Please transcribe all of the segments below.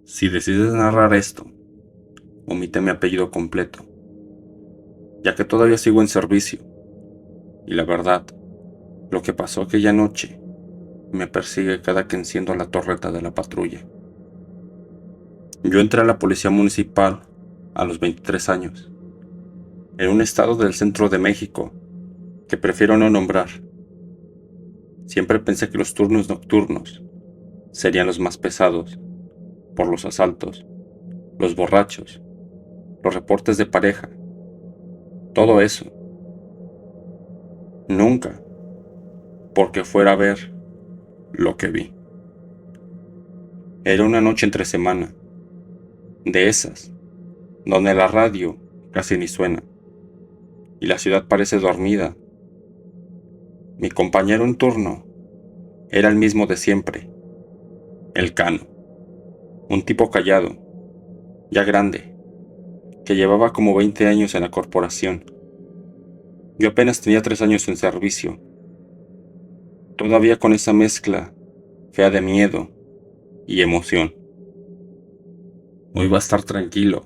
Si decides narrar esto, omite mi apellido completo, ya que todavía sigo en servicio, y la verdad, lo que pasó aquella noche me persigue cada que enciendo la torreta de la patrulla. Yo entré a la policía municipal a los 23 años, en un estado del centro de México que prefiero no nombrar. Siempre pensé que los turnos nocturnos serían los más pesados, por los asaltos, los borrachos, los reportes de pareja, todo eso. Nunca, porque fuera a ver lo que vi. Era una noche entre semana, de esas, donde la radio casi ni suena, y la ciudad parece dormida. Mi compañero en turno era el mismo de siempre, el Cano, un tipo callado, ya grande, que llevaba como 20 años en la corporación. Yo apenas tenía 3 años en servicio, todavía con esa mezcla fea de miedo y emoción. Hoy va a estar tranquilo,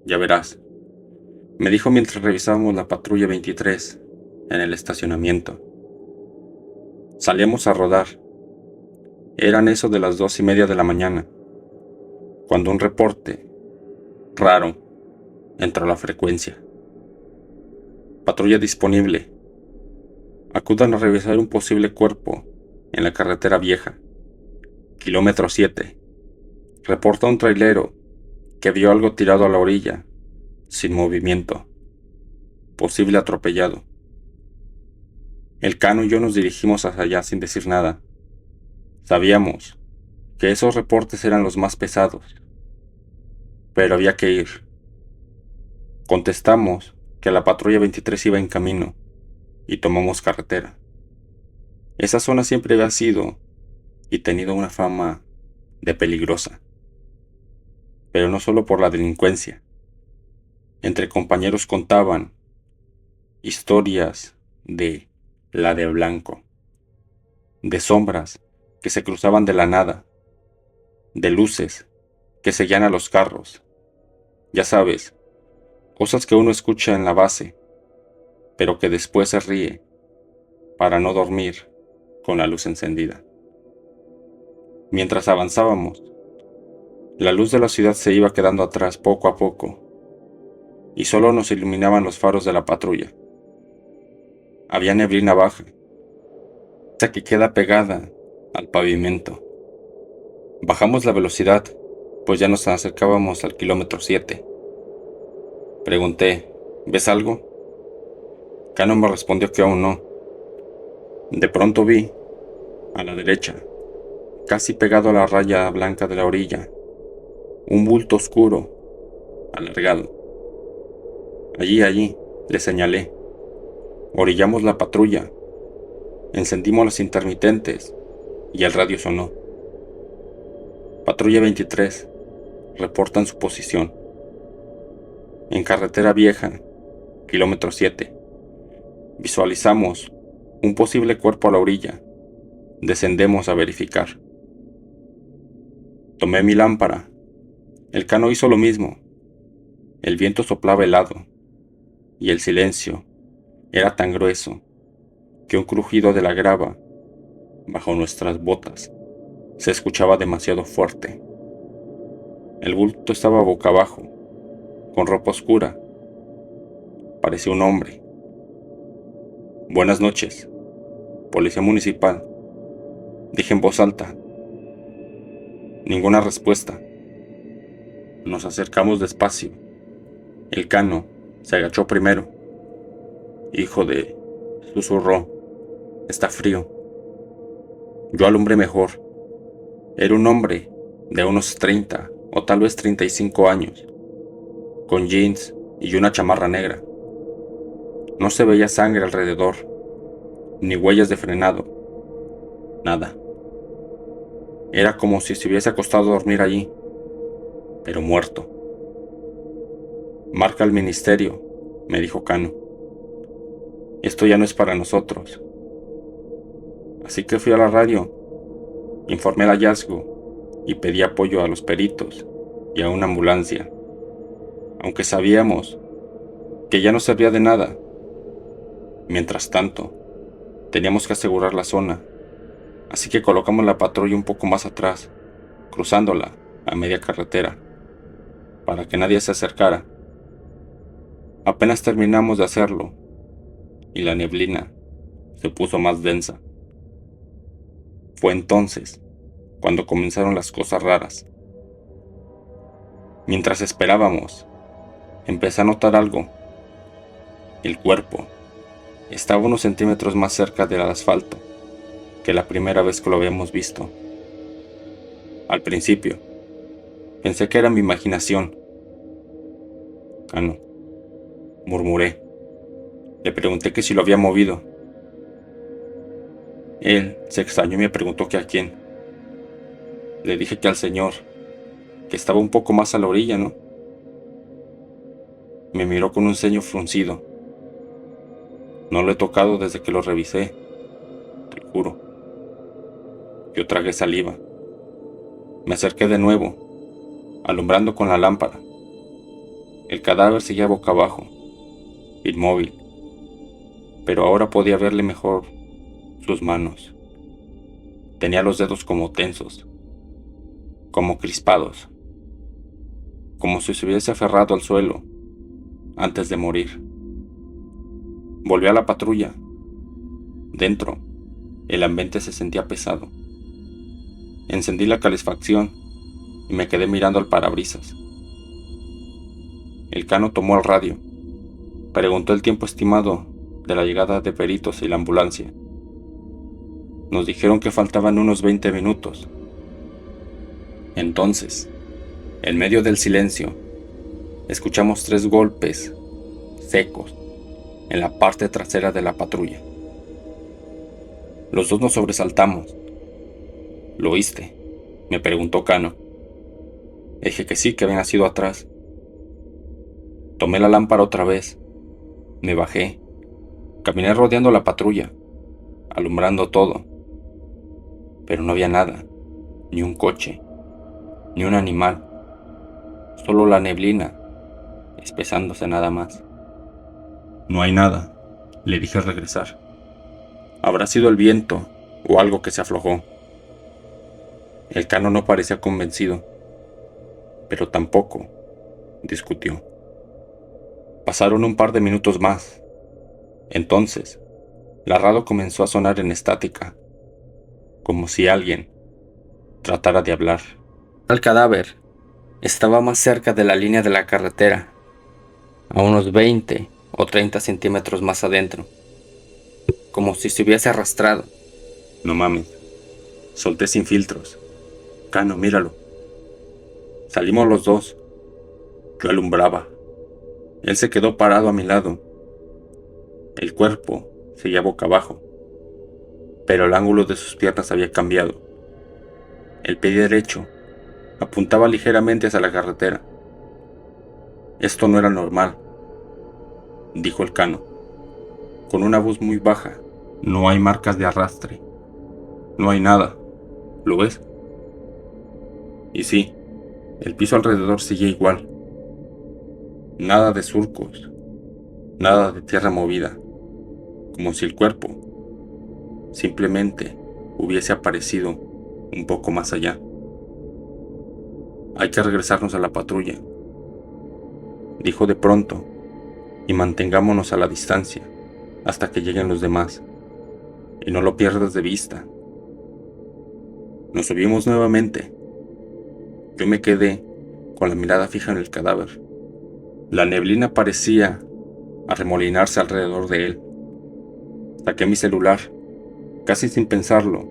ya verás, me dijo mientras revisábamos la patrulla 23 en el estacionamiento. Salíamos a rodar. Eran eso de las 2:30 de la mañana, cuando un reporte raro entró a la frecuencia. Patrulla disponible. Acudan a revisar un posible cuerpo en la carretera vieja. Kilómetro 7. Reporta un trailero que vio algo tirado a la orilla, sin movimiento. Posible atropellado. El Cano y yo nos dirigimos hacia allá sin decir nada. Sabíamos que esos reportes eran los más pesados, pero había que ir. Contestamos que la patrulla 23 iba en camino y tomamos carretera. Esa zona siempre había sido y tenido una fama de peligrosa, pero no solo por la delincuencia. Entre compañeros contaban historias de la de blanco, de sombras que se cruzaban de la nada, de luces que seguían a los carros. Ya sabes, cosas que uno escucha en la base, pero que después se ríe para no dormir con la luz encendida. Mientras avanzábamos, la luz de la ciudad se iba quedando atrás poco a poco, y solo nos iluminaban los faros de la patrulla. Había neblina baja, esa que queda pegada al pavimento. Bajamos la velocidad, pues ya nos acercábamos al kilómetro 7. Pregunté, ¿ves algo? Cano me respondió que aún no. De pronto vi, a la derecha, casi pegado a la raya blanca de la orilla, un bulto oscuro, alargado. Allí, le señalé. Orillamos la patrulla, encendimos las intermitentes y el radio sonó. Patrulla 23, reportan su posición. En carretera vieja, kilómetro 7. Visualizamos un posible cuerpo a la orilla. Descendemos a verificar. Tomé mi lámpara. El Cano hizo lo mismo. El viento soplaba helado y el silencio era tan grueso que un crujido de la grava bajo nuestras botas se escuchaba demasiado fuerte. El bulto estaba boca abajo, con ropa oscura. Parecía un hombre. Buenas noches, policía municipal, dije en voz alta. Ninguna respuesta. Nos acercamos despacio. El Cano se agachó primero. Hijo de... susurró. Está frío. Yo alumbré mejor. Era un hombre de unos 30 o tal vez 35 años, con jeans y una chamarra negra. No se veía sangre alrededor, ni huellas de frenado, nada. Era como si se hubiese acostado a dormir allí, pero muerto. Marca al ministerio, me dijo Cano. Esto ya no es para nosotros. Así que fui a la radio, informé el hallazgo y pedí apoyo a los peritos y a una ambulancia, aunque sabíamos que ya no servía de nada. Mientras tanto, teníamos que asegurar la zona, así que colocamos la patrulla un poco más atrás, cruzándola a media carretera, para que nadie se acercara. Apenas terminamos de hacerlo, y la neblina se puso más densa. Fue entonces cuando comenzaron las cosas raras. Mientras esperábamos, empecé a notar algo. El cuerpo estaba unos centímetros más cerca del asfalto que la primera vez que lo habíamos visto. Al principio, pensé que era mi imaginación. Cano, murmuré. Le pregunté que si lo había movido. Él se extrañó y me preguntó que a quién. Le dije que al señor, que estaba un poco más a la orilla, ¿no? Me miró con un ceño fruncido. No lo he tocado desde que lo revisé, te lo juro. Yo tragué saliva. Me acerqué de nuevo, alumbrando con la lámpara. El cadáver seguía boca abajo, inmóvil, pero ahora podía verle mejor sus manos. Tenía los dedos como tensos, como crispados, como si se hubiese aferrado al suelo antes de morir. Volví a la patrulla. Dentro, el ambiente se sentía pesado. Encendí la calefacción y me quedé mirando al parabrisas. El Cano tomó el radio. Preguntó el tiempo estimado de la llegada de peritos y la ambulancia. Nos dijeron que faltaban unos 20 minutos. Entonces, en medio del silencio, escuchamos 3 golpes secos en la parte trasera de la patrulla. Los dos nos sobresaltamos. ¿Lo oíste?, me preguntó Cano. Dije que sí, que habían sido atrás. Tomé la lámpara otra vez. Me bajé. Caminé rodeando la patrulla, alumbrando todo. Pero no había nada, ni un coche, ni un animal. Solo la neblina, espesándose nada más. No hay nada, le dije al regresar. Habrá sido el viento o algo que se aflojó. El Cano no parecía convencido, pero tampoco discutió. Pasaron un par de minutos más. Entonces, la radio comenzó a sonar en estática, como si alguien tratara de hablar. El cadáver estaba más cerca de la línea de la carretera, a unos 20 o 30 centímetros más adentro, como si se hubiese arrastrado. No mames, solté sin filtros. Cano, míralo. Salimos los dos. Yo alumbraba. Él se quedó parado a mi lado. El cuerpo seguía boca abajo, pero el ángulo de sus piernas había cambiado. El pie derecho apuntaba ligeramente hacia la carretera. Esto no era normal, dijo el Cano, con una voz muy baja. No hay marcas de arrastre. No hay nada. ¿Lo ves? Y sí, el piso alrededor seguía igual. Nada de surcos, nada de tierra movida, como si el cuerpo simplemente hubiese aparecido un poco más allá. Hay que regresarnos a la patrulla, dijo de pronto, y mantengámonos a la distancia hasta que lleguen los demás, y no lo pierdas de vista. Nos subimos nuevamente. Yo me quedé con la mirada fija en el cadáver. La neblina parecía arremolinarse alrededor de él. Saqué mi celular, casi sin pensarlo,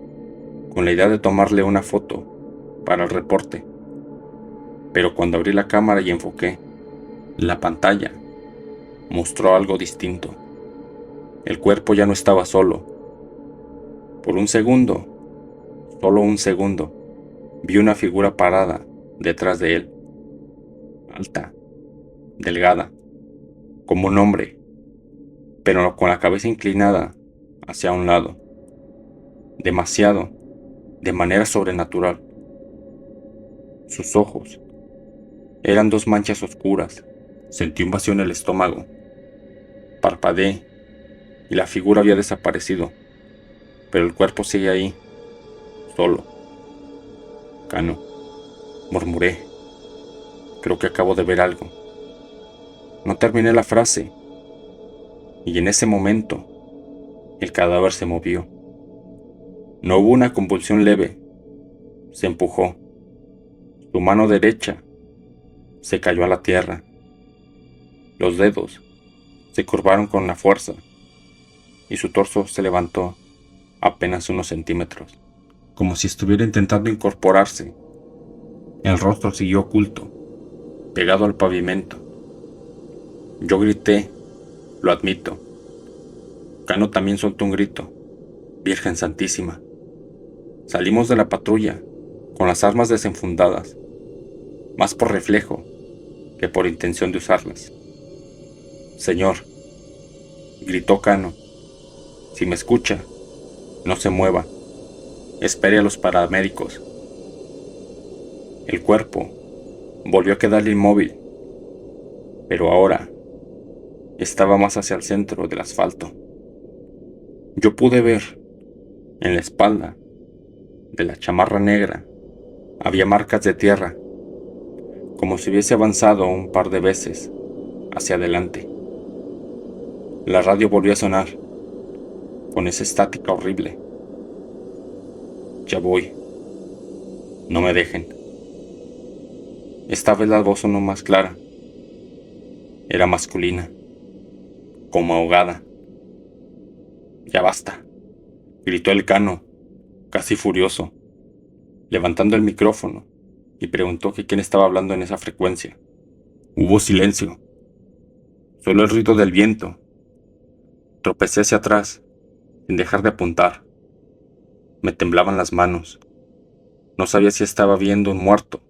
con la idea de tomarle una foto para el reporte. Pero cuando abrí la cámara y enfoqué, la pantalla mostró algo distinto. El cuerpo ya no estaba solo. Por un segundo, solo un segundo, vi una figura parada detrás de él. Alta, delgada, como un hombre, pero con la cabeza inclinada hacia un lado. Demasiado, de manera sobrenatural. Sus ojos eran dos manchas oscuras. Sentí un vacío en el estómago. Parpadeé y la figura había desaparecido, pero el cuerpo sigue ahí, solo. Cano, murmuré. Creo que acabo de ver algo. No terminé la frase, y en ese momento, el cadáver se movió. No hubo una convulsión leve. Se empujó. Su mano derecha se cayó a la tierra. Los dedos se curvaron con la fuerza, y su torso se levantó apenas unos centímetros, como si estuviera intentando incorporarse. El rostro siguió oculto, pegado al pavimento. Yo grité, lo admito. Cano también soltó un grito. Virgen Santísima. Salimos de la patrulla, con las armas desenfundadas, más por reflejo que por intención de usarlas. Señor, gritó Cano, si me escucha, no se mueva. Espere a los paramédicos. El cuerpo volvió a quedar inmóvil, pero ahora estaba más hacia el centro del asfalto. Yo pude ver, en la espalda de la chamarra negra, había marcas de tierra, como si hubiese avanzado un par de veces hacia adelante. La radio volvió a sonar, con esa estática horrible. Ya voy. No me dejen. Esta vez la voz sonó más clara. Era masculina, como ahogada. Ya basta, gritó el Cano, casi furioso, levantando el micrófono, y preguntó que quién estaba hablando en esa frecuencia. Hubo silencio, solo el ruido del viento. Tropecé hacia atrás, sin dejar de apuntar. Me temblaban las manos. No sabía si estaba viendo un muerto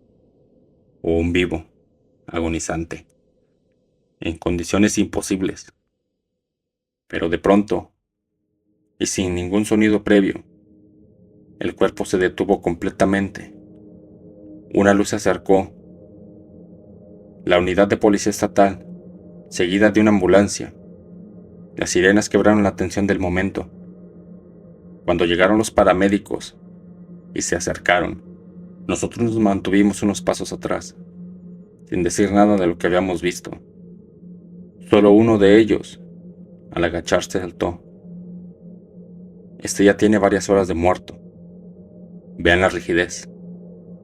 o un vivo, agonizante, en condiciones imposibles. Pero de pronto, y sin ningún sonido previo, el cuerpo se detuvo completamente. Una luz se acercó. La unidad de policía estatal, seguida de una ambulancia. Las sirenas quebraron la tensión del momento. Cuando llegaron los paramédicos y se acercaron, nosotros nos mantuvimos unos pasos atrás, sin decir nada de lo que habíamos visto. Solo uno de ellos, al agacharse, saltó. Este ya tiene varias horas de muerto. Vean la rigidez.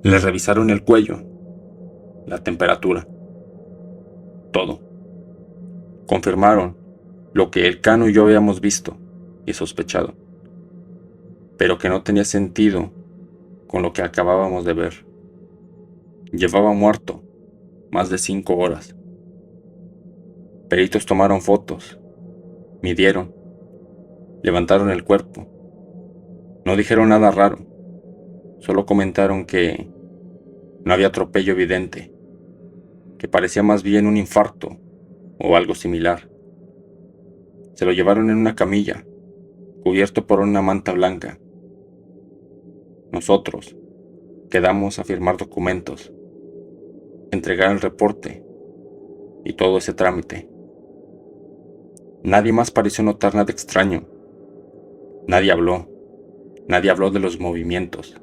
Le revisaron el cuello, la temperatura, todo. Confirmaron lo que el Cano y yo habíamos visto y sospechado, pero que no tenía sentido con lo que acabábamos de ver. Llevaba muerto más de 5 horas. Peritos tomaron fotos, midieron, levantaron el cuerpo. No dijeron nada raro, solo comentaron que no había atropello evidente, que parecía más bien un infarto o algo similar. Se lo llevaron en una camilla, cubierto por una manta blanca. Nosotros quedamos a firmar documentos, entregar el reporte y todo ese trámite. Nadie más pareció notar nada extraño. Nadie habló de los movimientos,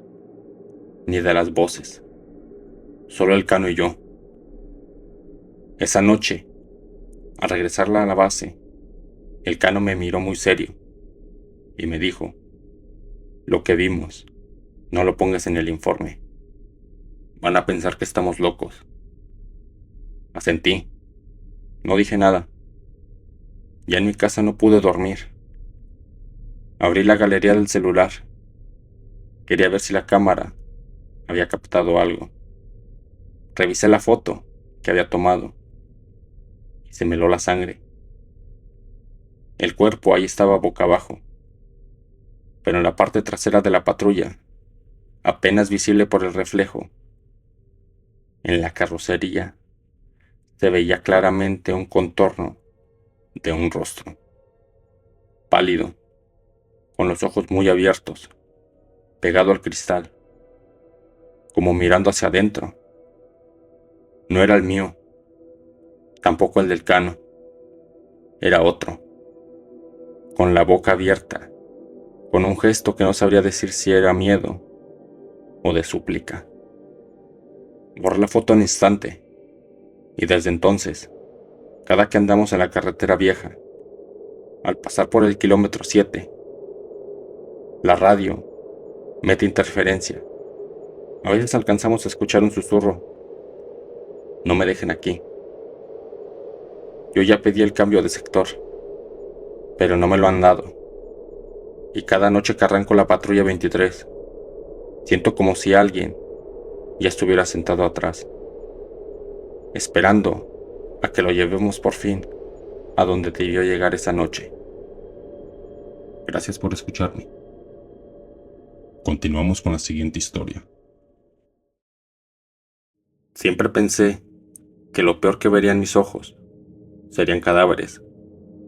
ni de las voces. Solo el Cano y yo. Esa noche, al regresar a la base, el Cano me miró muy serio y me dijo, lo que vimos, no lo pongas en el informe. Van a pensar que estamos locos. Asentí. No dije nada. Ya en mi casa no pude dormir. Abrí la galería del celular. Quería ver si la cámara había captado algo. Revisé la foto que había tomado y se me heló la sangre. El cuerpo ahí estaba boca abajo, pero en la parte trasera de la patrulla, apenas visible por el reflejo, en la carrocería, se veía claramente un contorno de un rostro, pálido, con los ojos muy abiertos, pegado al cristal, como mirando hacia adentro. No era el mío, tampoco el del Cano. Era otro, con la boca abierta, con un gesto que no sabría decir si era miedo o de súplica. Borré la foto al instante, y desde entonces, cada que andamos en la carretera vieja, al pasar por el kilómetro 7, la radio mete interferencia. A veces alcanzamos a escuchar un susurro: no me dejen aquí. Yo ya pedí el cambio de sector, pero no me lo han dado. Y cada noche que arranco la patrulla 23, siento como si alguien ya estuviera sentado atrás, esperando a que lo llevemos por fin a donde debió llegar esa noche. Gracias por escucharme. Continuamos con la siguiente historia. Siempre pensé que lo peor que verían mis ojos serían cadáveres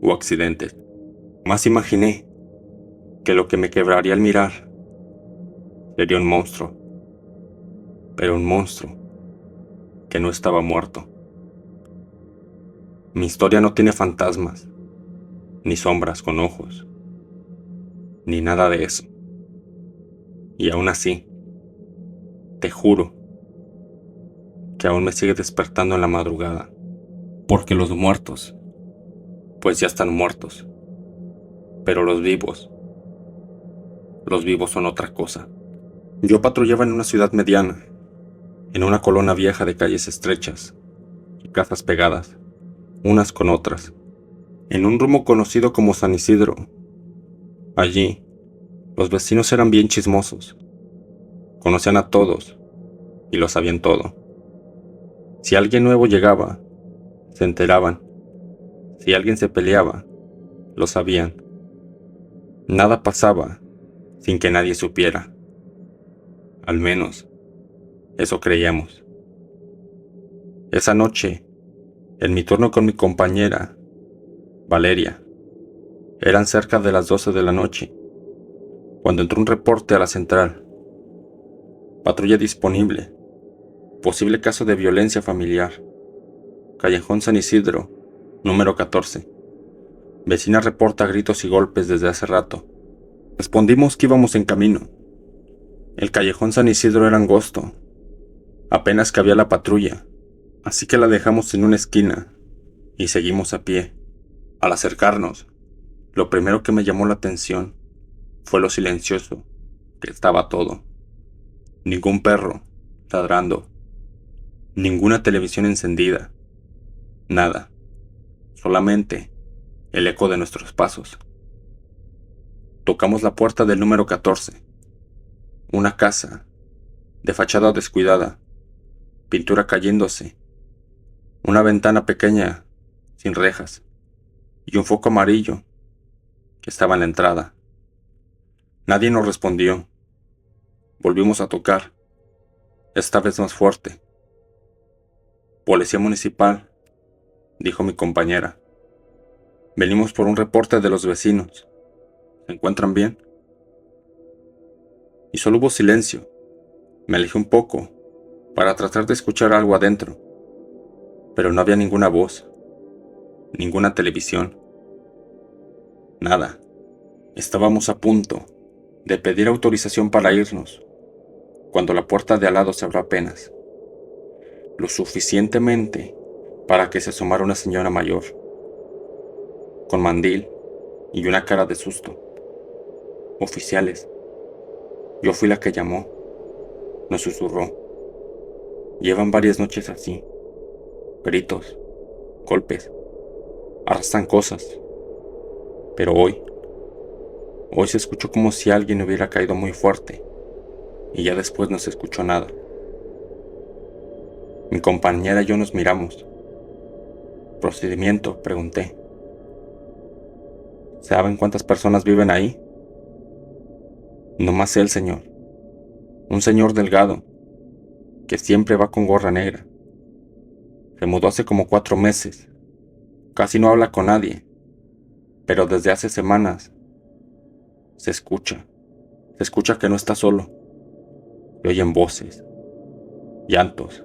o accidentes. Más imaginé que lo que me quebraría al mirar sería un monstruo, pero un monstruo que no estaba muerto. Mi historia no tiene fantasmas, ni sombras con ojos, ni nada de eso. Y aún así, te juro que aún me sigue despertando en la madrugada, porque los muertos, pues ya están muertos, pero los vivos son otra cosa. Yo patrullaba en una ciudad mediana, en una colonia vieja de calles estrechas y casas pegadas, unas con otras, en un rumbo conocido como San Isidro. Allí, los vecinos eran bien chismosos, conocían a todos y lo sabían todo. Si alguien nuevo llegaba, se enteraban. Si alguien se peleaba, lo sabían. Nada pasaba sin que nadie supiera. Al menos, eso creíamos. Esa noche, en mi turno con mi compañera, Valeria, eran cerca de las 12 de la noche, cuando entró un reporte a la central. Patrulla disponible. Posible caso de violencia familiar. Callejón San Isidro, número 14. Vecina reporta gritos y golpes desde hace rato. Respondimos que íbamos en camino. El callejón San Isidro era angosto. Apenas cabía la patrulla, así que la dejamos en una esquina y seguimos a pie. Al acercarnos, lo primero que me llamó la atención fue lo silencioso que estaba todo. Ningún perro ladrando, ninguna televisión encendida, nada, solamente el eco de nuestros pasos. Tocamos la puerta del número 14, una casa de fachada descuidada, pintura cayéndose, una ventana pequeña sin rejas y un foco amarillo que estaba en la entrada. Nadie nos respondió. Volvimos a tocar, esta vez más fuerte. Policía municipal, dijo mi compañera. Venimos por un reporte de los vecinos. ¿Se encuentran bien? Y solo hubo silencio. Me alejé un poco para tratar de escuchar algo adentro, pero no había ninguna voz, ninguna televisión, nada. Estábamos a punto de pedir autorización para irnos, cuando la puerta de al lado se abrió apenas, lo suficientemente para que se asomara una señora mayor, con mandil y una cara de susto. Oficiales. Yo fui la que llamó, nos susurró. Llevan varias noches así, gritos, golpes, arrastran cosas, pero hoy se escuchó como si alguien hubiera caído muy fuerte, y ya después no se escuchó nada. Mi compañera y yo nos miramos. ¿Procedimiento?, pregunté. ¿Saben cuántas personas viven ahí? Nomás él, señor. Un señor delgado, que siempre va con gorra negra. Se mudó hace como 4 meses. Casi no habla con nadie, pero desde hace semanas se escucha que no está solo. Se oyen voces, llantos,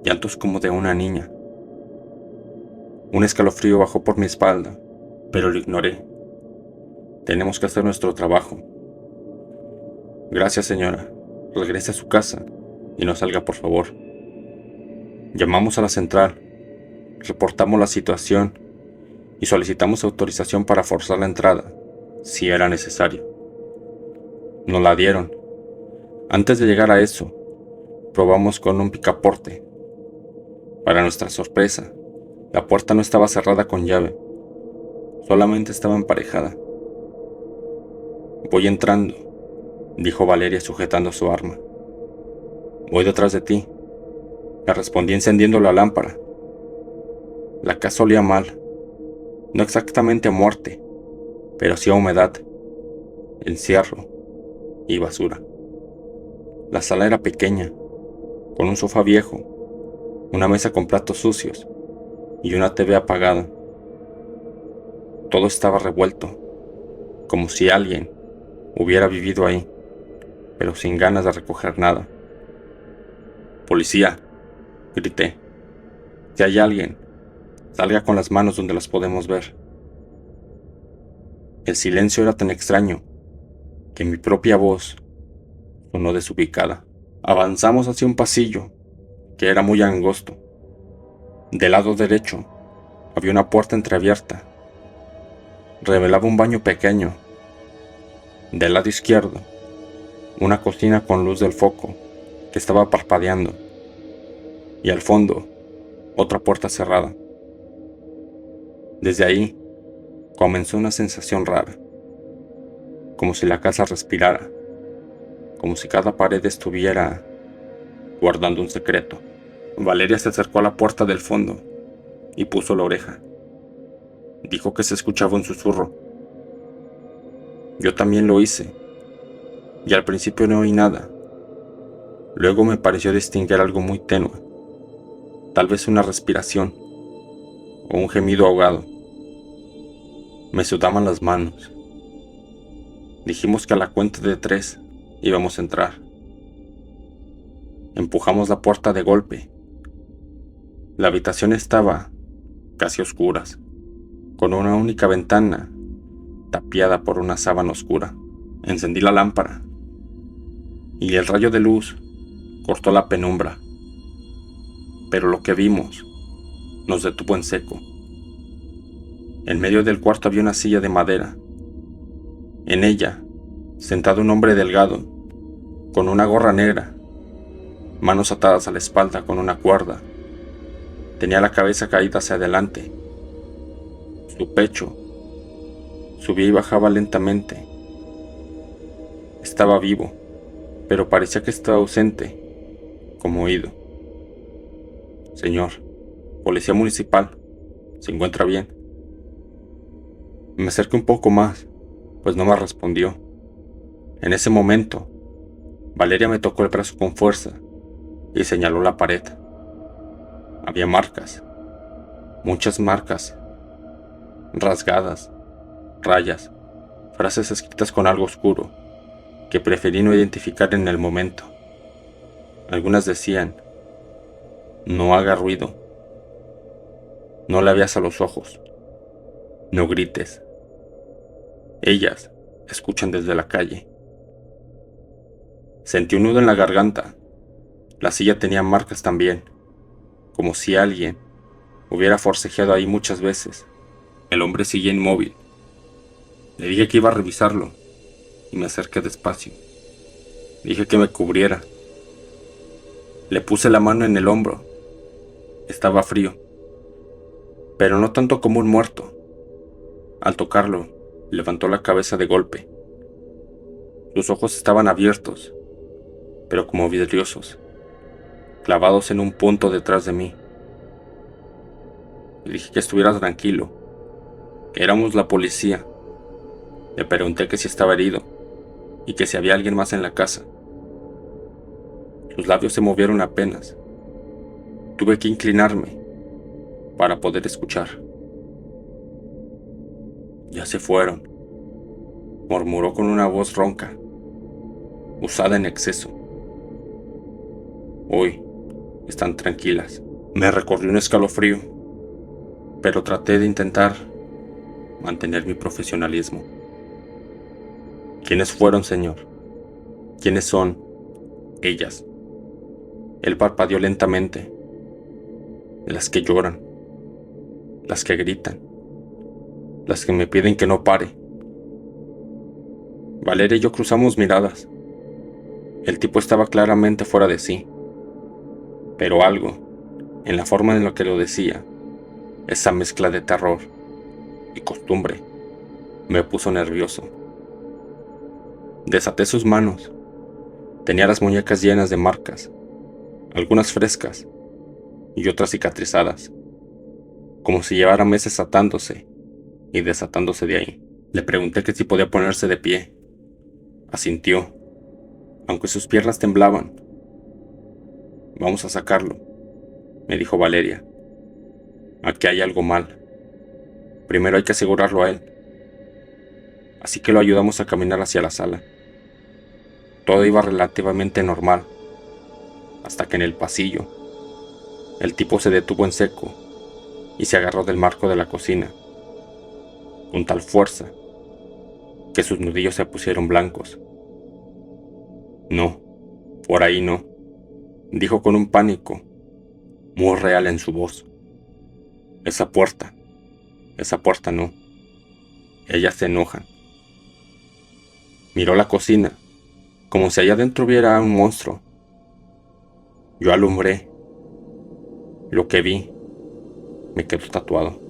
llantos como de una niña. Un escalofrío bajó por mi espalda, pero lo ignoré. Tenemos que hacer nuestro trabajo. Gracias, señora. Regrese a su casa y no salga, por favor. Llamamos a la central, reportamos la situación y solicitamos autorización para forzar la entrada, si era necesario. Nos la dieron. Antes de llegar a eso, probamos con un picaporte. Para nuestra sorpresa, la puerta no estaba cerrada con llave, solamente estaba emparejada. Voy entrando, dijo Valeria sujetando su arma. Voy detrás de ti, le respondí encendiendo la lámpara. La casa olía mal, no exactamente a muerte, pero sí a humedad, encierro y basura. La sala era pequeña, con un sofá viejo, una mesa con platos sucios y una TV apagada. Todo estaba revuelto, como si alguien hubiera vivido ahí, pero sin ganas de recoger nada. ¡Policía!, grité. Si hay alguien, salga con las manos donde las podemos ver. El silencio era tan extraño que mi propia voz sonó desubicada. Avanzamos hacia un pasillo que era muy angosto. Del lado derecho había una puerta entreabierta. Revelaba un baño pequeño. Del lado izquierdo, una cocina con luz del foco que estaba parpadeando. Y al fondo, otra puerta cerrada. Desde ahí comenzó una sensación rara, como si la casa respirara, como si cada pared estuviera guardando un secreto. Valeria se acercó a la puerta del fondo y puso la oreja. Dijo que se escuchaba un susurro. Yo también lo hice, y al principio no oí nada. Luego me pareció distinguir algo muy tenue, tal vez una respiración o un gemido ahogado. Me sudaban las manos. Dijimos que a la cuenta de 3 íbamos a entrar. Empujamos la puerta de golpe. La habitación estaba casi a oscuras, con una única ventana tapiada por una sábana oscura. Encendí la lámpara y el rayo de luz cortó la penumbra, pero lo que vimos nos detuvo en seco. En medio del cuarto había una silla de madera. En ella, sentado un hombre delgado, con una gorra negra, manos atadas a la espalda con una cuerda. Tenía la cabeza caída hacia adelante. Su pecho subía y bajaba lentamente. Estaba vivo, pero parecía que estaba ausente, como oído. Señor, policía municipal, ¿se encuentra bien? Me acerqué un poco más, pues no me respondió. En ese momento, Valeria me tocó el brazo con fuerza y señaló la pared. Había marcas, muchas marcas, rasgadas, rayas, frases escritas con algo oscuro, que preferí no identificar en el momento. Algunas decían: no haga ruido, no la veas a los ojos, no grites, ellas escuchan desde la calle. Sentí un nudo en la garganta. La silla tenía marcas también, como si alguien hubiera forcejeado ahí muchas veces. El hombre seguía inmóvil. Le dije que iba a revisarlo y me acerqué despacio. Dije que me cubriera. Le puse la mano en el hombro. Estaba frío, pero no tanto como un muerto. Al tocarlo, levantó la cabeza de golpe. Sus ojos estaban abiertos, pero como vidriosos, clavados en un punto detrás de mí. Le dije que estuviera tranquilo, que éramos la policía. Le pregunté que si estaba herido y que si había alguien más en la casa. Sus labios se movieron apenas. Tuve que inclinarme para poder escuchar. Ya se fueron, murmuró con una voz ronca, usada en exceso. Hoy están tranquilas. Me recorrió un escalofrío, pero traté de intentar mantener mi profesionalismo. ¿Quiénes fueron, señor? ¿Quiénes son ellas? Él parpadeó lentamente. Las que lloran, las que gritan, las que me piden que no pare. Valeria y yo cruzamos miradas. El tipo estaba claramente fuera de sí, pero algo, en la forma en la que lo decía, esa mezcla de terror y costumbre, me puso nervioso. Desaté sus manos. Tenía las muñecas llenas de marcas, algunas frescas y otras cicatrizadas, como si llevara meses atándose y desatándose de ahí. Le pregunté que si podía ponerse de pie. Asintió, aunque sus piernas temblaban. Vamos a sacarlo, me dijo Valeria. Aquí hay algo mal. Primero hay que asegurarlo a él. Así que lo ayudamos a caminar hacia la sala. Todo iba relativamente normal, hasta que en el pasillo, el tipo se detuvo en seco y se agarró del marco de la cocina, con tal fuerza que sus nudillos se pusieron blancos. No, por ahí no, dijo con un pánico muy real en su voz. Esa puerta no. Ellas se enojan. Miró la cocina, como si allá adentro hubiera un monstruo. Yo alumbré. Lo que vi me quedó tatuado.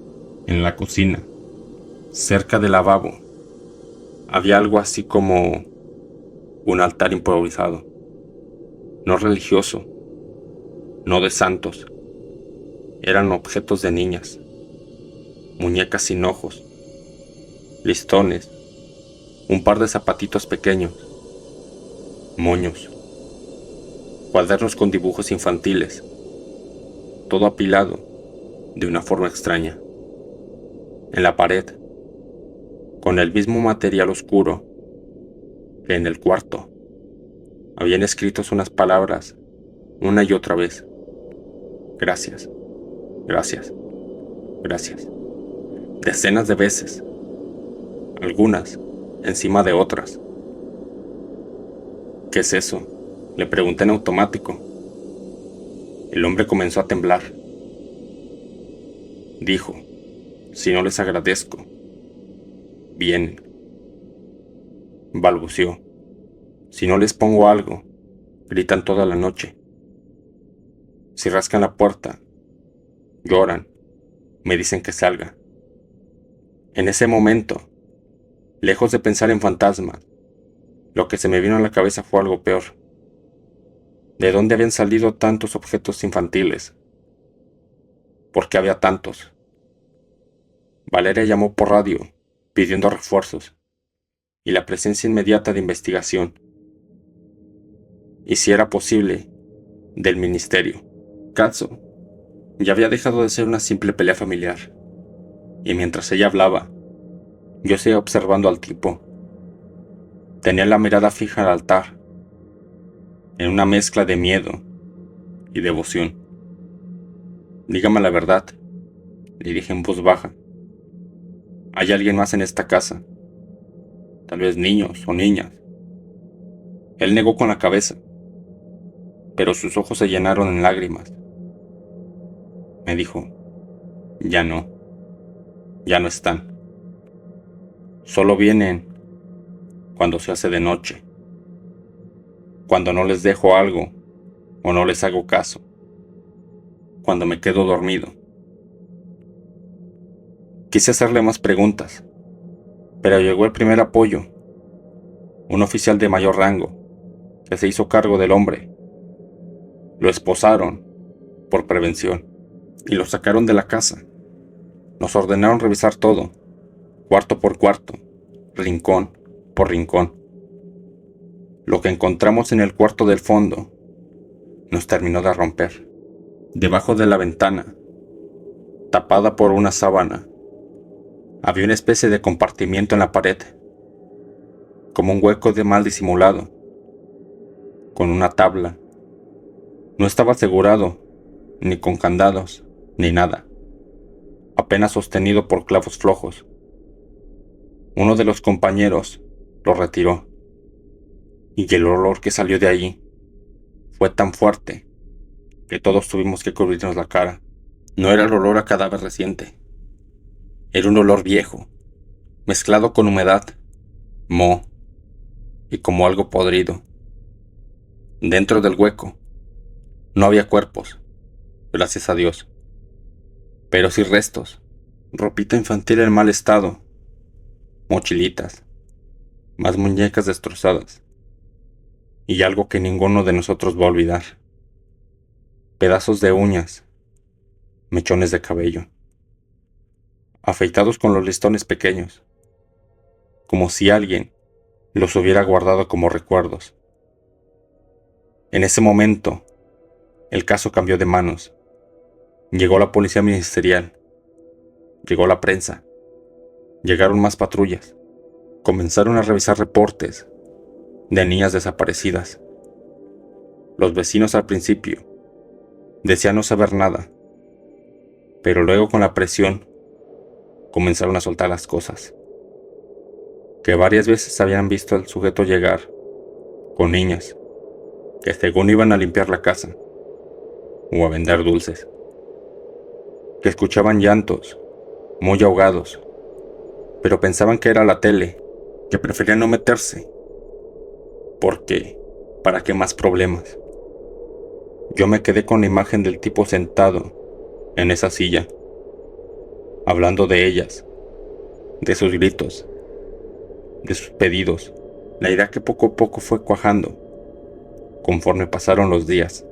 En la cocina, cerca del lavabo, había algo así como un altar improvisado. No religioso, no de santos. Eran objetos de niñas, muñecas sin ojos, listones, un par de zapatitos pequeños, moños, cuadernos con dibujos infantiles, todo apilado de una forma extraña. En la pared, con el mismo material oscuro que en el cuarto, habían escritos unas palabras una y otra vez. Gracias, gracias, gracias. Decenas de veces, algunas encima de otras. ¿Qué es eso?, le pregunté en automático. El hombre comenzó a temblar. Dijo, si no les agradezco, vienen. Balbuceó, si no les pongo algo, gritan toda la noche. Si rascan la puerta, lloran, me dicen que salga. En ese momento, lejos de pensar en fantasmas, lo que se me vino a la cabeza fue algo peor. ¿De dónde habían salido tantos objetos infantiles? ¿Por qué había tantos? Valeria llamó por radio, pidiendo refuerzos, y la presencia inmediata de investigación. Y si era posible, del ministerio. Katsu ya había dejado de ser una simple pelea familiar, y mientras ella hablaba, yo seguía observando al tipo. Tenía la mirada fija al altar, en una mezcla de miedo y devoción. Dígame la verdad, le dije en voz baja. ¿Hay alguien más en esta casa? Tal vez niños o niñas. Él negó con la cabeza, pero sus ojos se llenaron en lágrimas. Me dijo, ya no están. Solo vienen cuando se hace de noche, cuando no les dejo algo o no les hago caso, cuando me quedo dormido. Quise hacerle más preguntas, pero llegó el primer apoyo, un oficial de mayor rango, que se hizo cargo del hombre. Lo esposaron por prevención y lo sacaron de la casa. Nos ordenaron revisar todo, cuarto por cuarto, rincón por rincón. Lo que encontramos en el cuarto del fondo nos terminó de romper. Debajo de la ventana, tapada por una sábana, había una especie de compartimiento en la pared, como un hueco de mal disimulado, con una tabla No estaba asegurado, ni con candados, ni nada, apenas sostenido por clavos flojos. Uno de los compañeros lo retiró, y el olor que salió de allí fue tan fuerte que todos tuvimos que cubrirnos la cara. No era el olor a cadáver reciente, era un olor viejo, mezclado con humedad, moho y como algo podrido. Dentro del hueco no había cuerpos, gracias a Dios, pero sí restos, ropita infantil en mal estado, mochilitas, más muñecas destrozadas, y algo que ninguno de nosotros va a olvidar: pedazos de uñas, mechones de cabello, afeitados con los listones pequeños, como si alguien los hubiera guardado como recuerdos. En ese momento, el caso cambió de manos. Llegó la policía ministerial, llegó la prensa, llegaron más patrullas, comenzaron a revisar reportes de niñas desaparecidas. Los vecinos al principio decían no saber nada, pero luego con la presión comenzaron a soltar las cosas. Que varias veces habían visto al sujeto llegar con niñas que según iban a limpiar la casa o a vender dulces. Que escuchaban llantos muy ahogados, pero pensaban que era la tele, que preferían no meterse, porque ¿para qué más problemas? Yo me quedé con la imagen del tipo sentado en esa silla, hablando de ellas, de sus gritos, de sus pedidos, la idea que poco a poco fue cuajando conforme pasaron los días.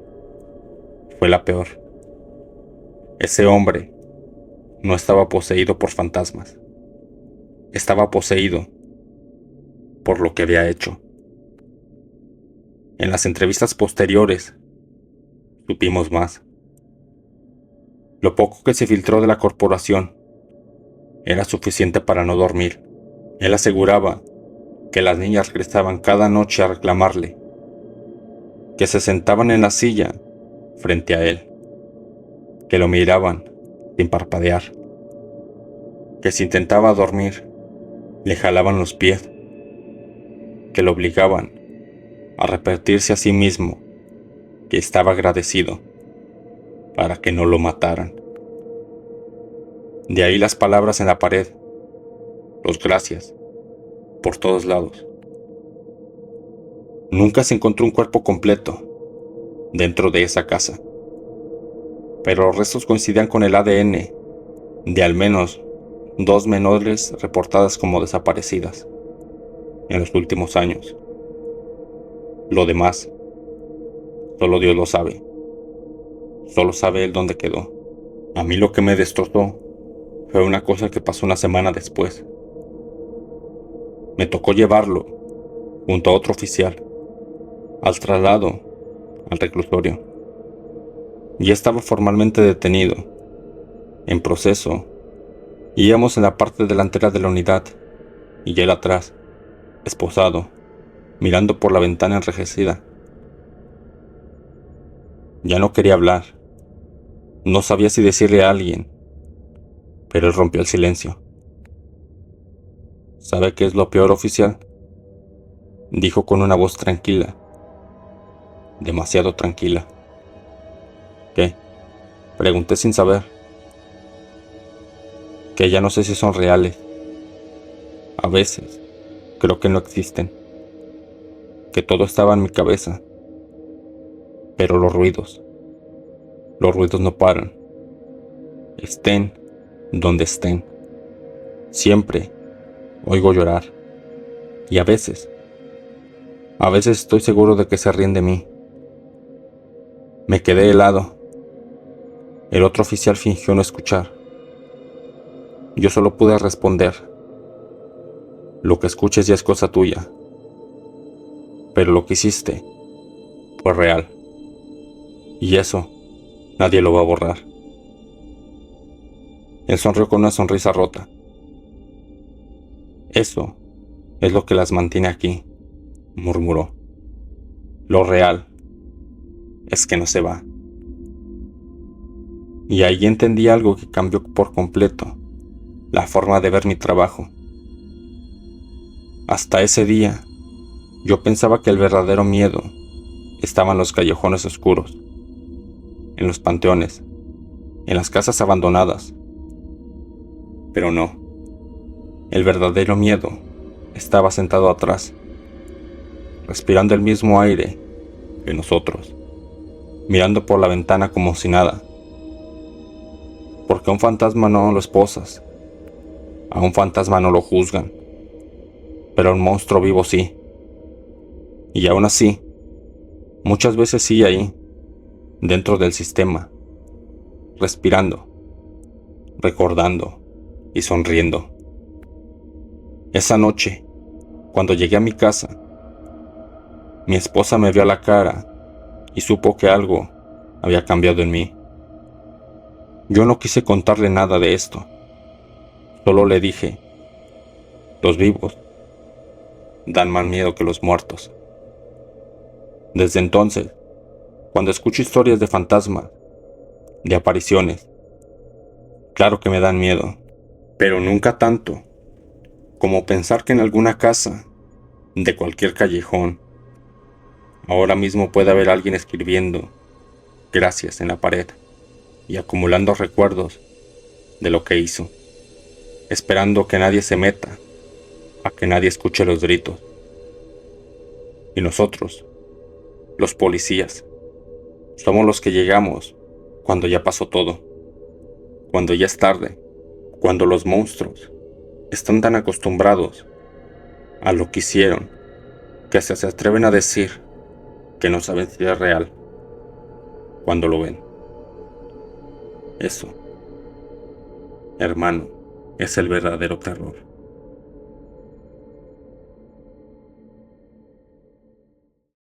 Fue la peor. Ese hombre no estaba poseído por fantasmas, estaba poseído por lo que había hecho. En las entrevistas posteriores supimos más. Lo poco que se filtró de la corporación era suficiente para no dormir. Él aseguraba que las niñas regresaban cada noche a reclamarle, que se sentaban en la silla frente a él, que lo miraban sin parpadear, que si intentaba dormir le jalaban los pies, que lo obligaban a repetirse a sí mismo que estaba agradecido para que no lo mataran. De ahí las palabras en la pared, los gracias, por todos lados. Nunca se encontró un cuerpo completo dentro de esa casa, pero los restos coincidían con el ADN de al menos 2 menores reportadas como desaparecidas en los últimos años. Lo demás, solo Dios lo sabe. Solo sabe él dónde quedó. A mí lo que me destrozó fue una cosa que pasó una semana después. Me tocó llevarlo, junto a otro oficial, al traslado al reclusorio. Ya estaba formalmente detenido, en proceso. Íbamos en la parte delantera de la unidad, y él atrás, esposado, mirando por la ventana enrejecida. Ya no quería hablar. No sabía si decirle a alguien, pero él rompió el silencio. ¿Sabe qué es lo peor, oficial?, dijo con una voz tranquila, demasiado tranquila. ¿Qué?, pregunté sin saber. Que ya no sé si son reales. A veces creo que no existen, que todo estaba en mi cabeza. Pero los ruidos no paran. Estén donde estén, siempre oigo llorar. Y a veces estoy seguro de que se ríen de mí. Me quedé helado. El otro oficial fingió no escuchar. Yo solo pude responder: lo que escuches ya es cosa tuya, pero lo que hiciste fue real, y eso nadie lo va a borrar. Él sonrió con una sonrisa rota. Eso es lo que las mantiene aquí, murmuró. Lo real es que no se va. Y ahí entendí algo que cambió por completo la forma de ver mi trabajo. Hasta ese día, yo pensaba que el verdadero miedo estaba en los callejones oscuros, en los panteones, en las casas abandonadas. Pero no, el verdadero miedo estaba sentado atrás, respirando el mismo aire que nosotros, mirando por la ventana como si nada. Porque a un fantasma no lo esposas, a un fantasma no lo juzgan, pero a un monstruo vivo sí. Y aún así, muchas veces sigue ahí, dentro del sistema, respirando, recordando y sonriendo. Esa noche, cuando llegué a mi casa, mi esposa me vio a la cara y supo que algo había cambiado en mí. Yo no quise contarle nada de esto, solo le dije, los vivos dan más miedo que los muertos. Desde entonces, cuando escucho historias de fantasmas, de apariciones, claro que me dan miedo, pero nunca tanto como pensar que en alguna casa, de cualquier callejón, ahora mismo puede haber alguien escribiendo gracias en la pared y acumulando recuerdos de lo que hizo, esperando que nadie se meta, a que nadie escuche los gritos. Y nosotros, los policías, somos los que llegamos cuando ya pasó todo, cuando ya es tarde, cuando los monstruos están tan acostumbrados a lo que hicieron que hasta se atreven a decir que no saben si es real cuando lo ven. Eso, hermano, es el verdadero terror.